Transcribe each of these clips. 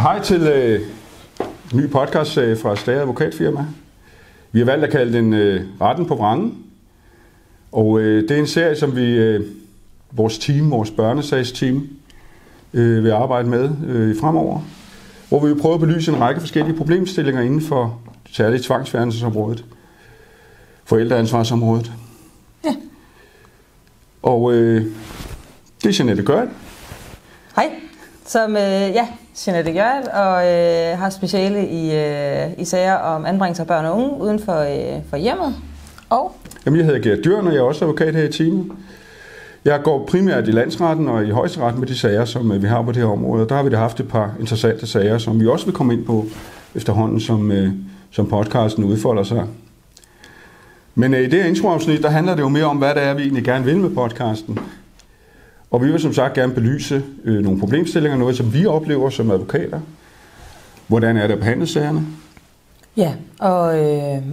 Hej til en ny podcast fra Stager Advokatfirma. Vi har valgt at kalde den Retten på Vrangen. Og det er en serie, som vores børnesagsteam, vil arbejde med fremover. Hvor vi vil prøve at belyse en række forskellige problemstillinger inden for særligt tvangsfjernelsesområdet. Forældreansvarsområdet. Ja. Og det er Jeanette Gørt. Hej, som Jeanette Gørt, og har speciale i sager om anbringelse af børn og unge uden for hjemmet. Og Jamen, jeg hedder Gert Dyrn, og jeg er også advokat her i teamet. Jeg går primært i landsretten og i højesteret med de sager, som vi har på det her område. Der har vi da haft et par interessante sager, som vi også vil komme ind på efterhånden, som podcasten udfolder sig. Men i det her introafsnit, der handler det jo mere om, hvad det er, vi egentlig gerne vil med podcasten. Og vi vil som sagt gerne belyse nogle problemstillinger, noget som vi oplever som advokater. Hvordan er det at behandle sagerne? ja, og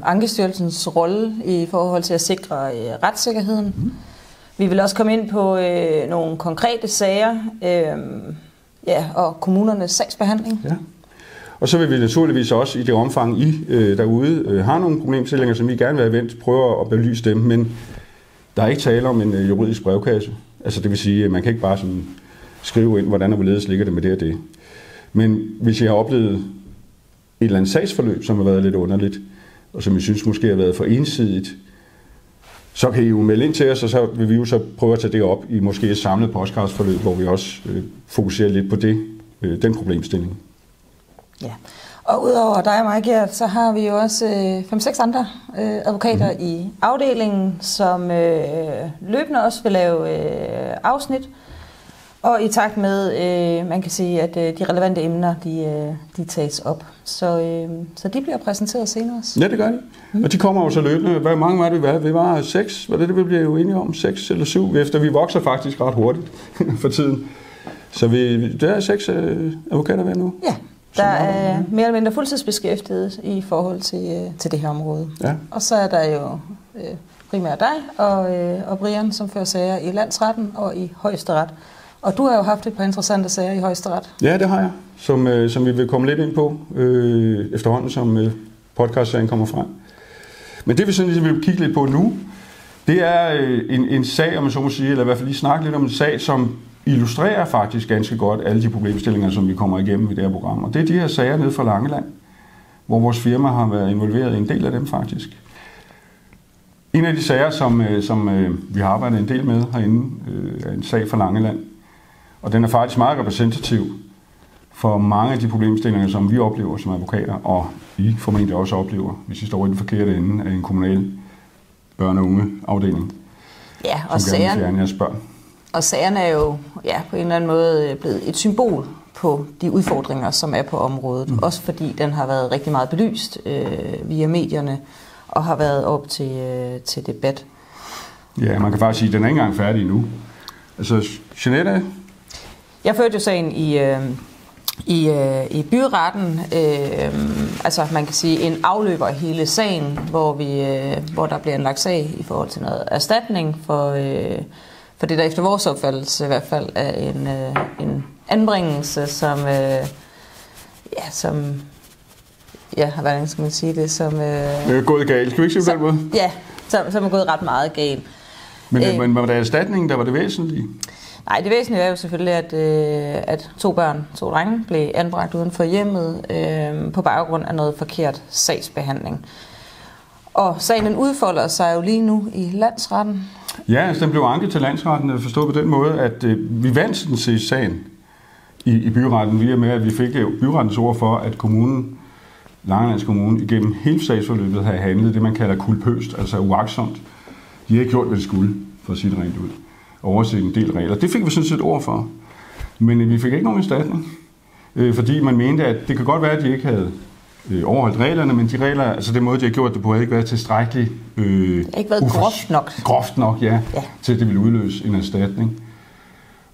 Ankestyrelsens rolle i forhold til at sikre retssikkerheden. Vi vil også komme ind på nogle konkrete sager, og kommunernes sagsbehandling. Ja. Og så vil vi naturligvis også i det omfang, I derude har nogle problemstillinger, som I gerne vil have vendt, prøve at belyse dem, men der er ikke tale om en juridisk brevkasse. Altså det vil sige, at man kan ikke bare sådan skrive ind, hvordan og hvorledes ligger det med det og det. Men hvis jeg har oplevet et eller andet sagsforløb, som har været lidt underligt, og som jeg synes måske har været for ensidigt, så kan I jo melde ind til os, og så vil vi jo så prøve at tage det op i måske et samlet podcastforløb, hvor vi også fokuserer lidt på den problemstilling. Ja, og udover dig og mig, Gert, så har vi jo også 5-6 andre advokater i afdelingen, som løbende også vil lave afsnit. Og i takt med, man kan sige, at de relevante emner, de tages op. Så de bliver præsenteret senere også. Ja, det gør de. Og de kommer jo så løbende. Hvor mange var det? Vi var 6. Var det, vi blev jo enige om? 6 eller 7? Efter vi vokser faktisk ret hurtigt for tiden. Så der er 6 advokater ved nu. Ja, der er mere eller mindre fuldtidsbeskæftiget i forhold til det her område. Ja. Og så er der jo primært dig og Brian, som fører sager i landsretten og i højesteret. Og du har jo haft et par interessante sager i højesteret. Ja, det har jeg, som vi vil komme lidt ind på efterhånden, som podcastserien kommer frem. Men det vi sådan ligesom vil kigge lidt på nu, det er en sag, om man så må sige, eller i hvert fald lige snakke lidt om en sag, som illustrerer faktisk ganske godt alle de problemstillinger, som vi kommer igennem i det her program. Og det er de her sager nede fra Langeland, hvor vores firma har været involveret i en del af dem faktisk. En af de sager, som vi har arbejdet en del med herinde, er en sag fra Langeland. Og den er faktisk meget repræsentativ for mange af de problemstillinger, som vi oplever som advokater, og I formentlig også oplever, hvis I står i den forkerte ende af en kommunal børne- og ungeafdeling, Ja, og som gerne vil fjerne jeres børn. Og sagerne er jo på en eller anden måde blevet et symbol på de udfordringer, som er på området. Også fordi den har været rigtig meget belyst via medierne og har været op til debat. Ja, man kan faktisk sige, at den er ikke engang færdig endnu. Altså, Jeanette? Jeg førte jo sagen i byretten, altså man kan sige en afløber af hele sagen, hvor der bliver anlagt sag i forhold til noget erstatning for det, der efter vores opfattelse i hvert fald er en anbringelse, som hvordan skal man sige det, som gået galt. Skal vi ikke sige på den måde? Ja, som er gået ret meget galt. Men var det erstatningen, der var det væsentlige? Nej, det væsentlige er jo selvfølgelig, at 2 drenge, blev anbragt uden for hjemmet på baggrund af noget forkert sagsbehandling. Og sagen udfolder sig jo lige nu i landsretten. Ja, altså den blev anket til landsretten, forstået på den måde, at vi vandt den til sagen i byretten, via med, at vi fik byrettens ord for, at Langelands Kommune igennem hele sagsforløbet havde handlet det, man kalder kulpøst, altså uagtsomt. De havde ikke gjort, hvad de skulle, for at sige det rent ud. Overset en del regler. Det fik vi sådan set ord for. Men vi fik ikke nogen erstatning, fordi man mente, at det kan godt være, at de ikke havde overholdt reglerne, men de regler, altså den måde, de har gjort det på, havde ikke været tilstrækkeligt ikke været groft nok, ja, til at det ville udløse en erstatning.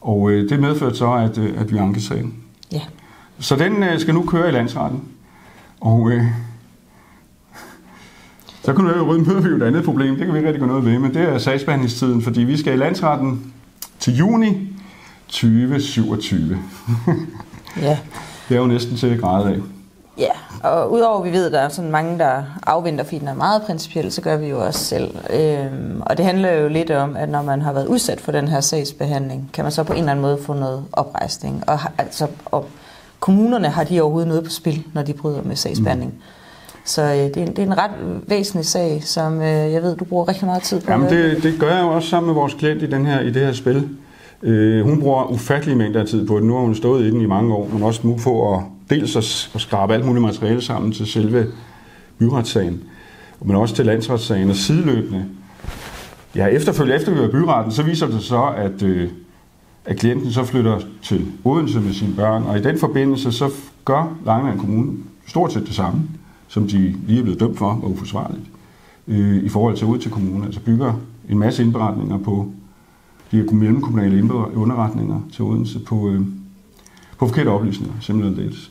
Og det medførte så, at vi ankede sagen. Ja. Så den skal nu køre i landsretten. Og så møder vi jo et andet problem, det kan vi ikke rigtig gå noget ved, men det er sagsbehandlingstiden, fordi vi skal i landsretten til juni 2027. Ja, Det er jo næsten til at græde af. Ja, og udover at vi ved, at der er sådan mange, der afventer, fordi den er meget principiel, så gør vi jo også selv. Og det handler jo lidt om, at når man har været udsat for den her sagsbehandling, kan man så på en eller anden måde få noget oprejsning. Og kommunerne har de overhovedet noget på spil, når de bryder med sagsbehandling. Så det er en ret væsentlig sag, som jeg ved, du bruger rigtig meget tid på. Jamen det gør jeg jo også sammen med vores klient i det her spil. Hun bruger ufattelige mængder af tid på det. Nu har hun stået i den i mange år, men også nu på at dels at skrabe alt muligt materiale sammen til selve byretssagen, men også til landsretssagen og sideløbende. Ja, efter vi var i byretten, så viser det så, at klienten så flytter til Odense med sine børn, og i den forbindelse så gør Langeland Kommune stort set det samme, som de lige er blevet dømt for, og uforsvarligt, i forhold til ud til kommunen. Altså bygger en masse indberetninger på de her mellemkommunale underretninger til Odense på forkerte oplysninger, simpelthen det.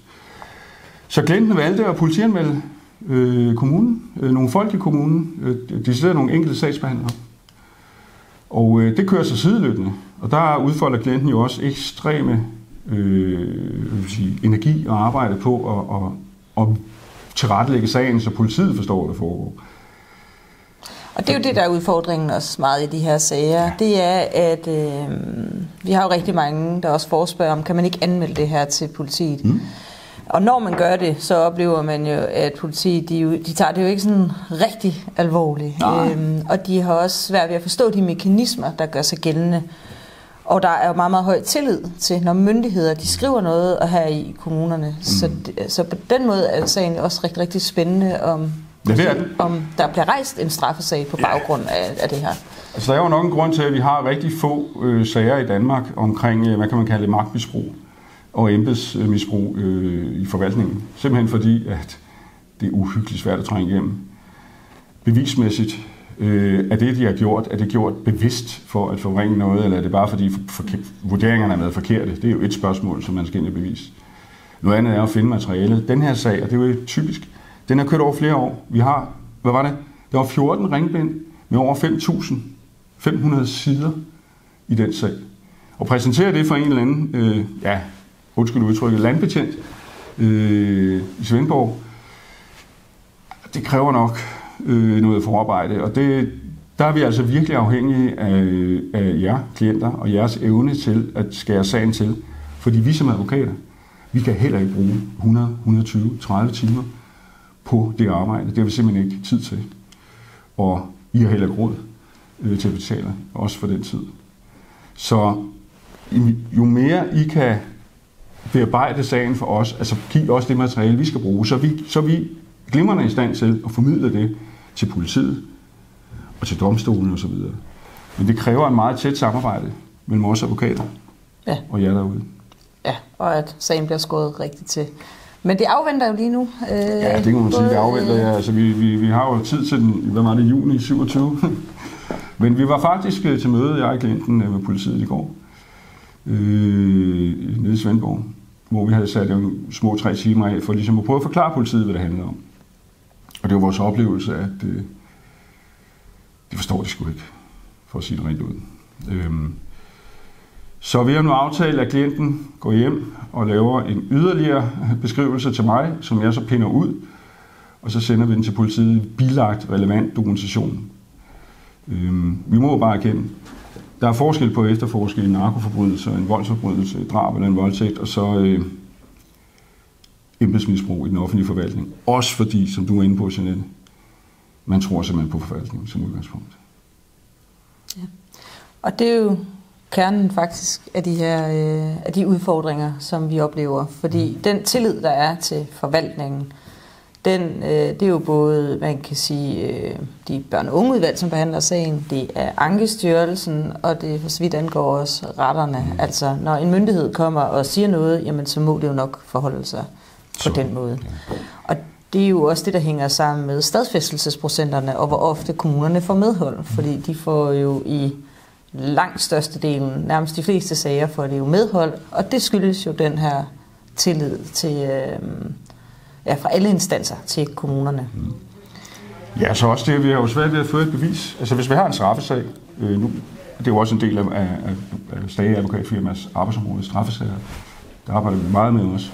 Så klienten valgte at politianmelde kommunen, nogle folk i kommunen, de sidder nogle enkelte sagsbehandlere. Og det kører sig sideløbende, og der udfolder klienten jo også ekstreme energi og arbejde på at tilrettelægge sagen, så politiet forstår, hvad der foregår. Og det er jo det, der er udfordringen også meget i de her sager. Det er, at vi har jo rigtig mange, der også forespørger om, kan man ikke anmelde det her til politiet? Mm. Og når man gør det, så oplever man jo, at politiet, de tager det jo ikke sådan rigtig alvorligt. Og de har også svært ved at forstå de mekanismer, der gør sig gældende. Og der er jo meget, meget høj tillid til, når myndigheder de skriver noget og her i kommunerne. Så på den måde er sagen også rigtig, rigtig spændende, om der bliver rejst en straffesag på baggrund af det her. Altså, der er jo nok en grund til, at vi har rigtig få sager i Danmark omkring, hvad kan man kalde det, magtmisbrug og embedsmisbrug i forvaltningen. Simpelthen fordi, at det er uhyggeligt svært at trænge igennem. Bevismæssigt er det, de har gjort, er det gjort bevidst for at forringe noget, eller er det bare fordi vurderingerne er været forkerte? Det er jo et spørgsmål, som man skal ind og bevise. Noget andet er at finde materialet. Den her sag, og det er jo typisk, den har kørt over flere år. Vi har, hvad var det? Der var 14 ringbind med over 5.500 sider i den sag. Og præsentere det for en eller anden, undskyld udtrykket, landbetjent i Svendborg, det kræver nok noget forarbejde. Og der er vi altså virkelig afhængige af jer klienter og jeres evne til at skære sagen til. Fordi vi som advokater, vi kan heller ikke bruge 100, 120, 30 timer på det arbejde. Det har vi simpelthen ikke tid til. Og I har heller ikke råd til at betale, også for den tid. Så jo mere I kan bearbejde sagen for os, altså give os det materiale, vi skal bruge, så er vi glimrende i stand til at formidle det til politiet og til domstolen osv. Men det kræver en meget tæt samarbejde mellem os advokater og jer derude. Ja, og at sagen bliver skåret rigtigt til. Men det afventer jo lige nu. Ja, det kan man sige, det afventer. Ja. Altså, vi har jo tid til den, hvad var det, juni 27. Men vi var faktisk til møde, jeg og klienten, med politiet i går, nede i Svendborg, hvor vi havde sat en små 3 timer af, for ligesom at prøve at forklare politiet, hvad det handler om. Og det var vores oplevelse, at de forstår det sgu ikke, for at sige det rent ud. Så vi har nu aftalt, at klienten går hjem og laver en yderligere beskrivelse til mig, som jeg så pinder ud, og så sender vi den til politiet bilagt relevant dokumentation. Vi må bare erkende, der er forskel på at efterforske en narkoforbrydelse, en voldsforbrydelse, et drab eller en voldtægt, og så embedsmisbrug i den offentlige forvaltning. Også fordi, som du er inde på, Jeanette, man tror simpelthen på forvaltningen som udgangspunkt. Ja. Og det er jo kernen faktisk af de udfordringer, som vi oplever. Fordi den tillid, der er til forvaltningen, det er jo både, man kan sige, de børne- og ungeudvalg, som behandler sagen, det er Ankestyrelsen, og det for så vidt angår også retterne. Altså, når en myndighed kommer og siger noget, jamen, så må det jo nok forholde sig på den måde. Og det er jo også det, der hænger sammen med stadfæstelsesprocenterne, og hvor ofte kommunerne får medhold, fordi de får jo i langt størstedelen, nærmest de fleste sager, får det jo medhold, og det skyldes jo den her tillid til, fra alle instanser til kommunerne. Ja, så også det, vi har jo svært ved at føre et bevis. Altså hvis vi har en straffesag, nu, det er jo også en del af Stage Advokatfirmas arbejdsområde, straffesager, der arbejder vi meget med os.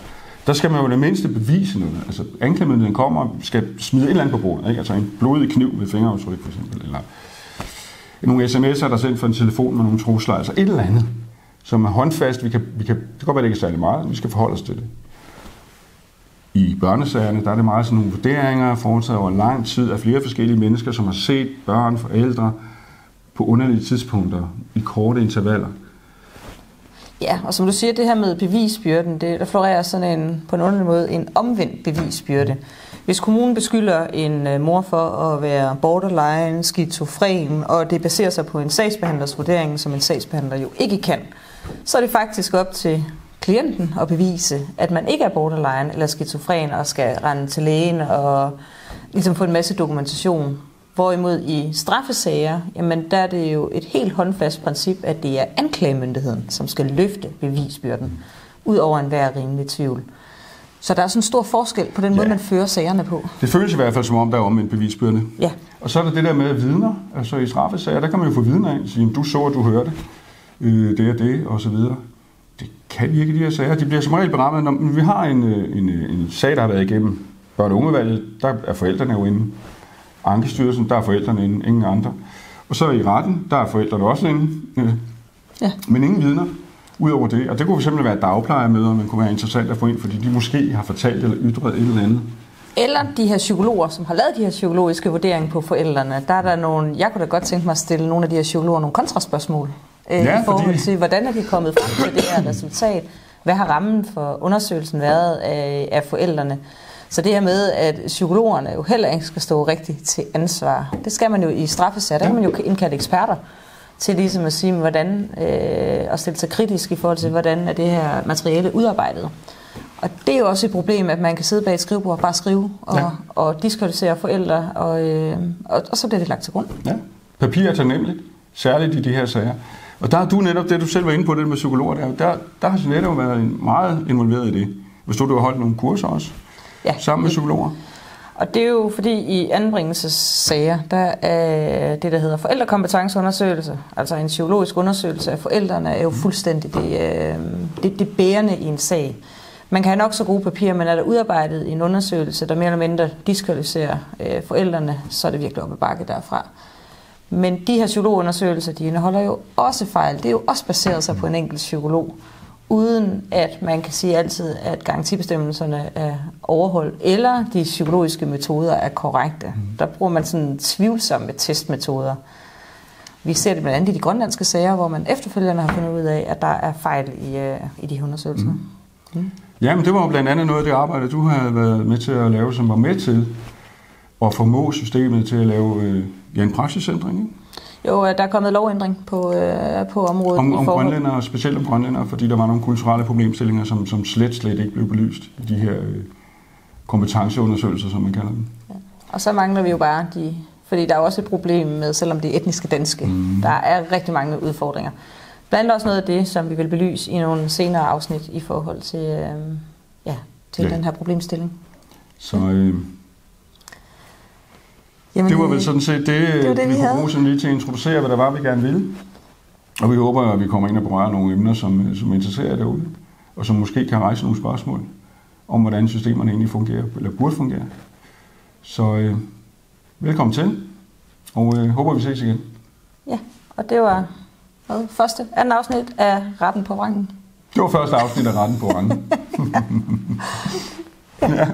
der skal man jo det mindste bevise noget. Altså anklagemyndigheden kommer og skal smide et eller andet på bordet, ikke? Altså en blodig kniv med fingeraftryk for eksempel, eller nogle sms'er, der er sendt fra en telefon med nogle trusler, altså et eller andet, som er håndfast. Det kan godt være, det ikke er særlig meget, men vi skal forholde os til det. I børnesagerne, der er det meget sådan nogle vurderinger, foretaget over lang tid af flere forskellige mennesker, som har set børn, forældre på underlige tidspunkter i korte intervaller. Ja, og som du siger, det her med bevisbyrden, der florerer sådan på en underlig måde en omvendt bevisbyrde. Hvis kommunen beskylder en mor for at være borderline, skizofren, og det baserer sig på en sagsbehandlers vurdering, som en sagsbehandler jo ikke kan, så er det faktisk op til klienten at bevise, at man ikke er borderline eller skizofren og skal rende til lægen og ligesom få en masse dokumentation. Hvorimod i straffesager, jamen der er det jo et helt håndfast princip, at det er anklagemyndigheden, som skal løfte bevisbyrden, ud over enhver rimelig tvivl. Så der er sådan en stor forskel på den måde, man fører sagerne på. Det føles i hvert fald som om, der er omvendt bevisbyrde. Ja. Og så er der det der med vidner. Altså i straffesager, der kan man jo få vidner ind og sige, du så, og du hørte det og det, og så videre. Det kan vi ikke i de her sager. De bliver som regel berammet. Når vi har en sag, der har været igennem børne- og ungevalget, der er forældrene jo inde. Ankestyrelsen, der er forældrene inde, ingen andre. Og så i retten, der er forældrene også inde. Ja. Men ingen vidner ud over det. Og det kunne simpelthen være dagplejemøder, man kunne være interessant at få ind, fordi de måske har fortalt eller ytret et eller andet. Eller de her psykologer, som har lavet de her psykologiske vurderinger på forældrene. Der er der nogle, jeg kunne da godt tænke mig at stille nogle af de her psykologer nogle kontraspørgsmål. I forhold til, hvordan er de kommet frem til det her resultat? Hvad har rammen for undersøgelsen været af forældrene? Så det her med, at psykologerne jo heller ikke skal stå rigtigt til ansvar, det skal man jo i straffesager. Der kan man jo indkalde eksperter til ligesom at sige, hvordan, og stille sig kritisk i forhold til, hvordan er det her materiale udarbejdet. Og det er jo også et problem, at man kan sidde bag et skrivebord og bare skrive og diskvalificere forældre, og så bliver det lagt til grund. Ja, papir er taknemmeligt, særligt i de her sager. Og der er du netop, det du selv var inde på, det med psykologer, der har Jeanette jo været meget involveret i det. Hvis du har holdt nogle kurser også, sammen med psykologer. Og det er jo fordi i anbringelsessager, der er det, der hedder forældrekompetenceundersøgelse, altså en psykologisk undersøgelse af forældrene, er jo fuldstændig det bærende i en sag. Man kan have nok så gode papirer, men er der udarbejdet en undersøgelse, der mere eller mindre diskvalificerer forældrene, så er det virkelig op ad bakke derfra. Men de her psykologundersøgelser, de indeholder jo også fejl. Det er jo også baseret sig på en enkelt psykolog, uden at man kan sige altid, at garantibestemmelserne er overholdt, eller de psykologiske metoder er korrekte. Der bruger man sådan tvivlsomme testmetoder. Vi ser det blandt andet i de grønlandske sager, hvor man efterfølgende har fundet ud af, at der er fejl i de undersøgelser. Jamen, det var jo blandt andet noget af det arbejde, du havde været med til at lave, som var med til at formå systemet til at lave en praksisændring, ikke? Jo, der er kommet lovændring på området. Om grønlændere, specielt om grønlændere, fordi der var nogle kulturelle problemstillinger, som slet ikke blev belyst i de her kompetenceundersøgelser, som man kalder dem. Ja. Og så mangler vi jo bare fordi der er også et problem med, selvom det er etniske danske, der er rigtig mange udfordringer. Blandt andet også noget af det, som vi vil belyse i nogle senere afsnit i forhold til, den her problemstilling. Så det var vel sådan set det vi kunne bruge sådan lige til at introducere, hvad der var, vi gerne ville. Og vi håber, at vi kommer ind og berører nogle emner, som interesserer derude, og som måske kan rejse nogle spørgsmål om, hvordan systemerne egentlig fungerer, eller burde fungere. Så velkommen til, og håber, vi ses igen. Ja, og det var anden afsnit af Retten på Vrangen. Det var første afsnit af Retten på Vrangen. Ja.